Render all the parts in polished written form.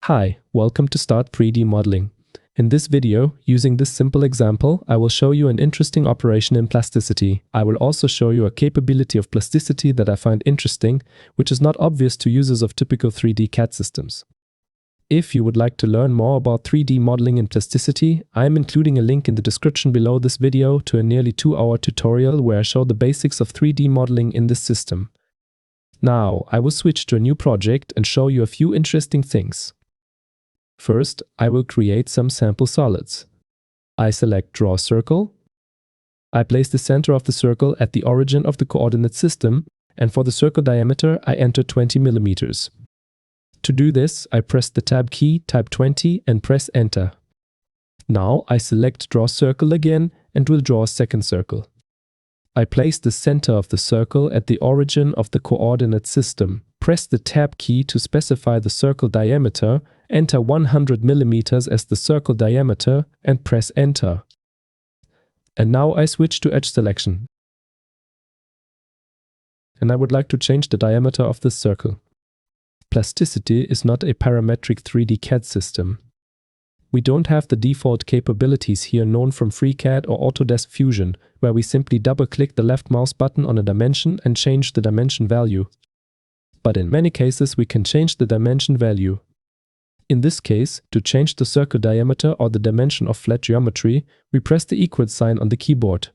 Hi, welcome to Start 3D Modeling. In this video, using this simple example, I will show you an interesting operation in plasticity. I will also show you a capability of plasticity that I find interesting, which is not obvious to users of typical 3D CAD systems. If you would like to learn more about 3D modeling in plasticity, I am including a link in the description below this video to a nearly 2-hour tutorial where I show the basics of 3D modeling in this system. Now, I will switch to a new project and show you a few interesting things. First, I will create some sample solids. I select Draw Circle. I place the center of the circle at the origin of the coordinate system, and for the circle diameter, I enter 20 millimeters. To do this, I press the Tab key, type 20, and press Enter. Now I select Draw Circle again and will draw a second circle. I place the center of the circle at the origin of the coordinate system. Press the Tab key to specify the circle diameter, enter 100 millimeters as the circle diameter, and press Enter. And now I switch to edge selection. And I would like to change the diameter of this circle. Plasticity is not a parametric 3D CAD system. We don't have the default capabilities here known from FreeCAD or Autodesk Fusion, where we simply double-click the left mouse button on a dimension and change the dimension value. But in many cases we can change the dimension value. In this case, to change the circle diameter or the dimension of flat geometry, we press the equal sign on the keyboard.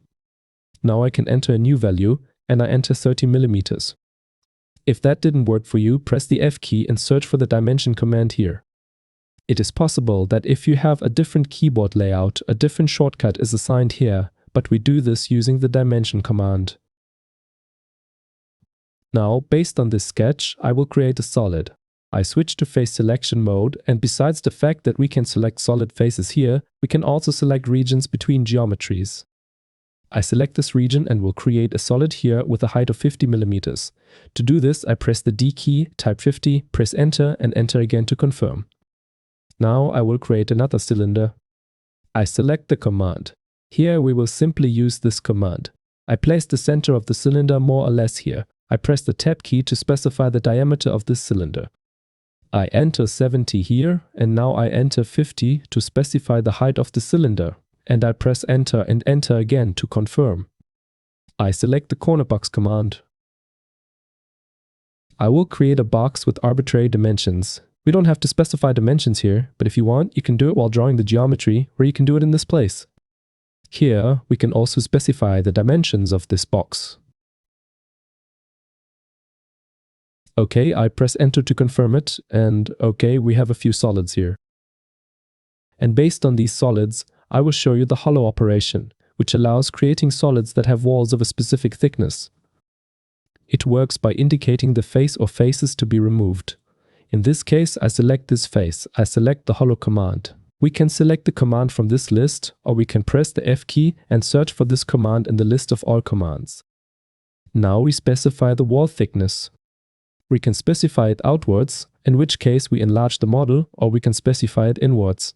Now I can enter a new value, and I enter 30 millimeters. If that didn't work for you, press the F key and search for the dimension command here. It is possible that if you have a different keyboard layout, a different shortcut is assigned here, but we do this using the dimension command. Now, based on this sketch, I will create a solid. I switch to face selection mode, and besides the fact that we can select solid faces here, we can also select regions between geometries. I select this region and will create a solid here with a height of 50 millimeters. To do this, I press the D key, type 50, press Enter and Enter again to confirm. Now I will create another cylinder. I select the command. Here we will simply use this command. I place the center of the cylinder more or less here. I press the Tab key to specify the diameter of this cylinder. I enter 70 here, and now I enter 50 to specify the height of the cylinder, and I press Enter and Enter again to confirm. I select the corner box command. I will create a box with arbitrary dimensions. We don't have to specify dimensions here, but if you want, you can do it while drawing the geometry, or you can do it in this place. Here, we can also specify the dimensions of this box. OK, I press Enter to confirm it, and OK, we have a few solids here. And based on these solids, I will show you the hollow operation, which allows creating solids that have walls of a specific thickness. It works by indicating the face or faces to be removed. In this case, I select this face. I select the hollow command. We can select the command from this list, or we can press the F key and search for this command in the list of all commands. Now we specify the wall thickness. We can specify it outwards, in which case we enlarge the model, or we can specify it inwards.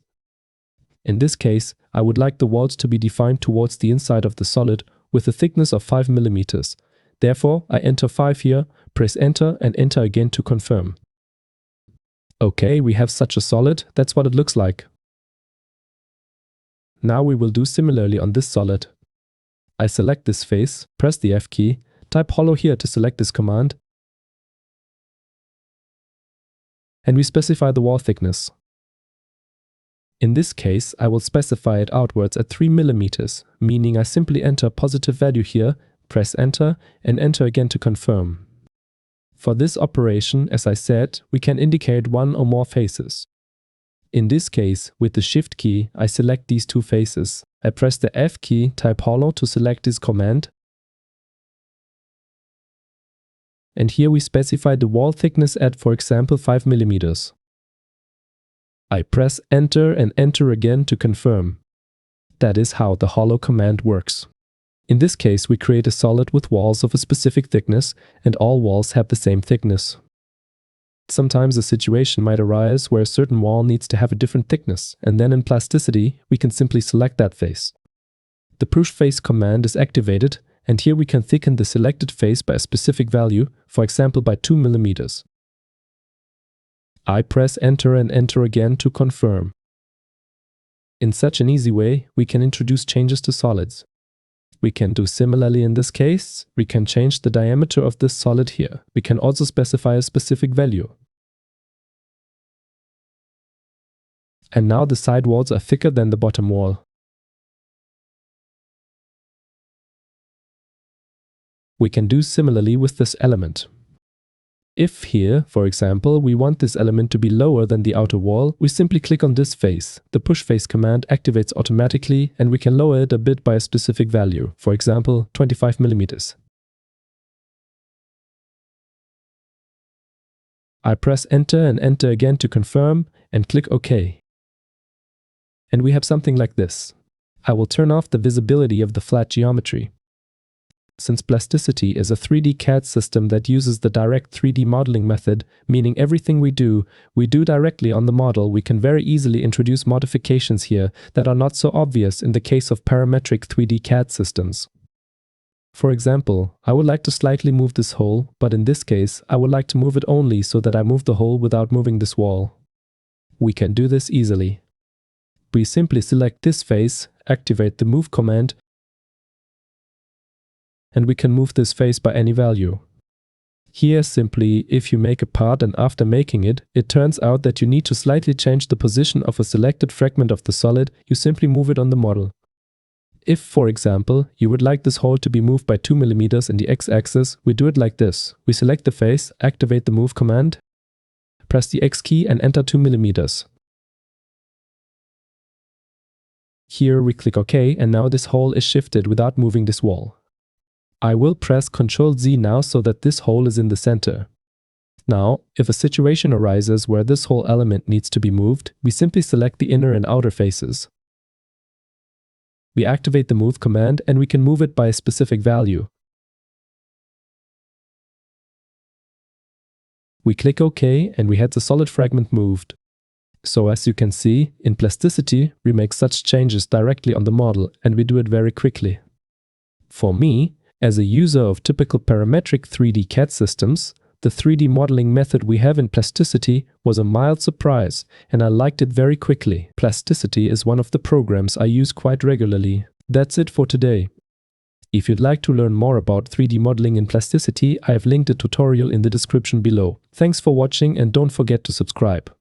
In this case, I would like the walls to be defined towards the inside of the solid with a thickness of 5 millimeters. Therefore, I enter 5 here, press Enter and Enter again to confirm. OK, we have such a solid. That's what it looks like. Now we will do similarly on this solid. I select this face, press the F key, type hollow here to select this command, and we specify the wall thickness. In this case, I will specify it outwards at 3 millimeters, meaning I simply enter a positive value here, press Enter, and Enter again to confirm. For this operation, as I said, we can indicate one or more faces. In this case, with the Shift key, I select these two faces. I press the F key, type hollow to select this command. And here we specify the wall thickness at, for example, 5 millimeters. I press Enter and Enter again to confirm. That is how the hollow command works. In this case, we create a solid with walls of a specific thickness, and all walls have the same thickness. Sometimes a situation might arise where a certain wall needs to have a different thickness, and then in plasticity, we can simply select that face. The Push Face command is activated, and here we can thicken the selected face by a specific value, for example by 2 millimeters. I press enter and enter again to confirm. In such an easy way, we can introduce changes to solids. We can do similarly in this case. We can change the diameter of this solid here. We can also specify a specific value. And now the side walls are thicker than the bottom wall. We can do similarly with this element. If here, for example, we want this element to be lower than the outer wall, we simply click on this face. The push face command activates automatically and we can lower it a bit by a specific value, for example 25 mm. I press enter and enter again to confirm and click OK. And we have something like this. I will turn off the visibility of the flat geometry. Since Plasticity is a 3D CAD system that uses the direct 3D modeling method, meaning everything we do directly on the model, we can very easily introduce modifications here that are not so obvious in the case of parametric 3D CAD systems. For example, I would like to slightly move this hole, but in this case, I would like to move it only so that I move the hole without moving this wall. We can do this easily. We simply select this face, activate the move command, and we can move this face by any value. Here simply, if you make a part and after making it, it turns out that you need to slightly change the position of a selected fragment of the solid, you simply move it on the model. If, for example, you would like this hole to be moved by 2 mm in the x-axis, we do it like this. We select the face, activate the move command, press the X key and enter 2 mm. Here we click OK and now this hole is shifted without moving this wall. I will press Ctrl Z now so that this hole is in the center. Now, if a situation arises where this whole element needs to be moved, we simply select the inner and outer faces. We activate the move command and we can move it by a specific value. We click OK and we had the solid fragment moved. So as you can see, in Plasticity, we make such changes directly on the model and we do it very quickly. For me, as a user of typical parametric 3D CAD systems, the 3D modeling method we have in Plasticity was a mild surprise and I liked it very quickly. Plasticity is one of the programs I use quite regularly. That's it for today. If you'd like to learn more about 3D modeling in Plasticity, I have linked a tutorial in the description below. Thanks for watching and don't forget to subscribe.